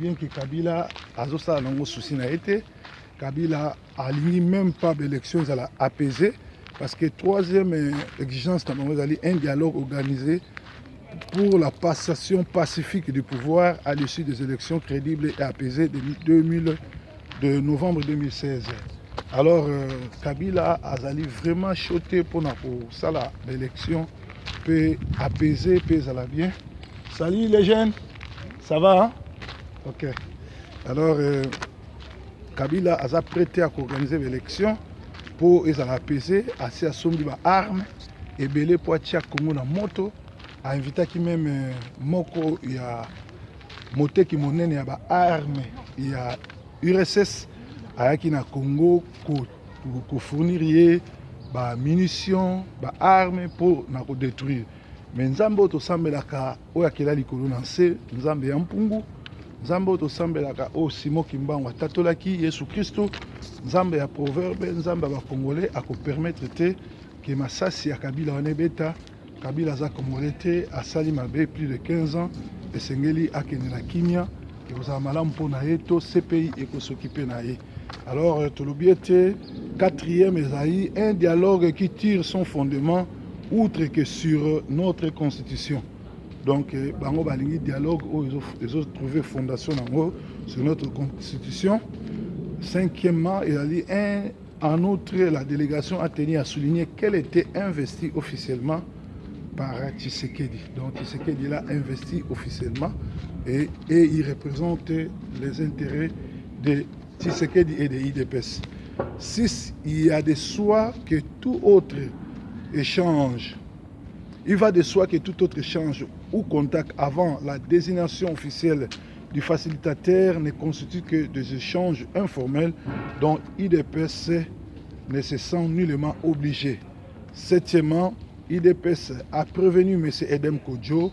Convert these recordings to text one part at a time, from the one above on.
Bien que Kabila a un souci n'a été, Kabila a même pas d'élections à la apaiser parce que troisième exigence, c'est un dialogue organisé pour la passation pacifique du pouvoir à l'issue des élections crédibles et apaisées de novembre 2016. Alors, Kabila a vraiment choté pour ça l'élection peut apaiser, peut aller bien. Salut les jeunes, ça va hein? Ok. Alors, Kabila a prêté à organiser l'élection pour apaiser, assez à sommer des armes et belé pour attirer Congo na moto, a invité qui même moko il y a moté qui monnaie il y a armes, il y a URSS à qui na Congo pour fournir ba munitions, ba armes pour na détruire. Mais nzambe to sambelaka oya kila likolo na se nzambe ya mpungu. Nzambe to sambelaka o Simon Kimbangu atatolaki Yesu Kristo. Nzambe ya proverbe nzambe ba congolais a ko permettre te que masasi ya Kabila wanebeta Kabila za congolais te asali mabe plus de 15 ans et sengeli akene la kimia et vous avez malamu pona yeto CPI et ko s'occuper na ye. Alors tolobiete quatrième esaïe un dialogue qui tire son fondement outre que sur notre constitution. Donc, bango balingi dialogue où ils ont trouvé fondation sur notre constitution. Cinquièmement, il a dit en outre, la délégation a tenu à souligner qu'elle était investie officiellement par Tshisekedi. Donc Tshisekedi l'a investi officiellement et il représente les intérêts de Tshisekedi et de IDPS. 6. Il y a de soi que tout autre échange. Il va de soi que tout autre échange ou contact avant la désignation officielle du facilitateur ne constitue que des échanges informels dont IDPS ne se sent nullement obligé. Septièmement, IDPS a prévenu M. Edem Kodjo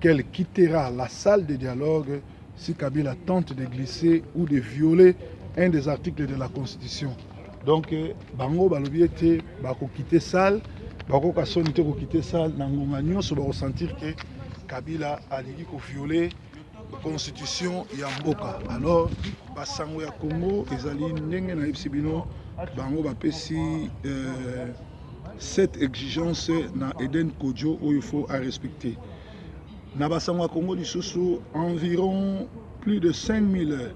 qu'elle quittera la salle de dialogue si Kabila tente de glisser ou de violer un des articles de la Constitution. Donc, Bango Balobiete va quitter la salle. Bako kasoni te ko quitter ça na ngonga nyonso ba ressentir que Kabila a ligi ko violer constitution ya mboka. Alors basango ya Congo ezali ndenge na ibsibino bango ba pesi cette exigence na Eden Kodjo où il faut à respecter. Na basango ya Congo lisusu environ plus de 5000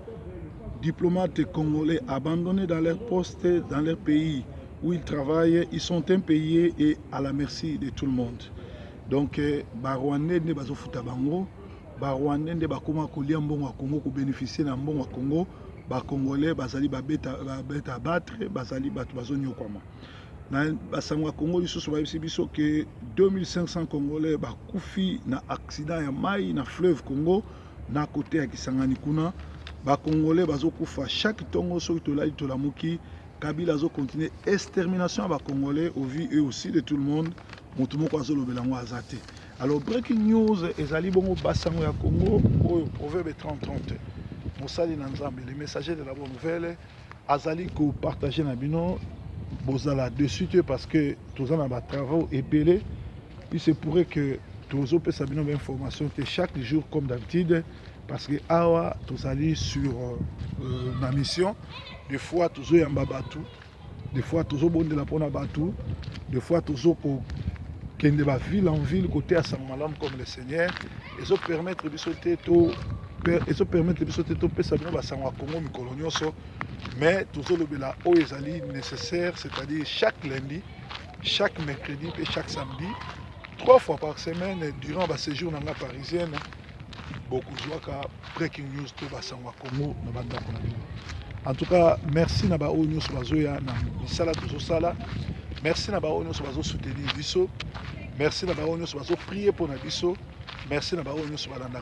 diplomates congolais abandonnés dans leur poste dans leur pays où ils travaillent, ils sont impayés et à la merci de tout le monde. Donc, Barwandais ne bazo futa bango, Barwandais ne bakoma kolia mbongo à Congo pour bénéficier d'un mbongo à Congo, ba Congolais bazali ba beta battre, bazali batu bazo nyokwama. Na basango Congo lisusu ba biso que 2500 Congolais ba kufi na accident ya mai na fleuve Congo na côté ya Kisangani kuna, ba Congolais bazo kufa chaque tongo soki tolali tolamuki. Kabila a continué extermination à Congolais au vu eux aussi de tout le monde. Alors breaking news ezali bongo basango ya Congo au proverbe 30-30. Mosali Nanzambe, les messagers de la bonne nouvelle azali ko partager na bino bozala dessus parce que tous en a travaux épelés. Il se pourrait que tous autres sabino information que chaque jour comme d'habitude parce que awa tous allés sur ma mission. Des fois, tous les Mbabatu, des fois, tous les bondes la pona Batu, des fois, tous les de ville en ville, côté à Samalam comme le Seigneur, et ça permettre de sauter tout, et ça permettre de sauter tout, pesabino basangwa Congo mikolonioso, mais tous les bela o ezali nécessaire, c'est-à-dire chaque lundi, chaque mercredi et chaque samedi, 3 fois par semaine durant le séjour dans la parisienne, beaucoup de joie breaking news tout basangwa Congo na banda konabino. En tout cas, merci na ba onyo so bazoya na misala tozo sala. Merci na ba onyo so bazo soutenir biso. Merci na ba onyo so bazo prier pour na biso. Merci na ba onyo so balanda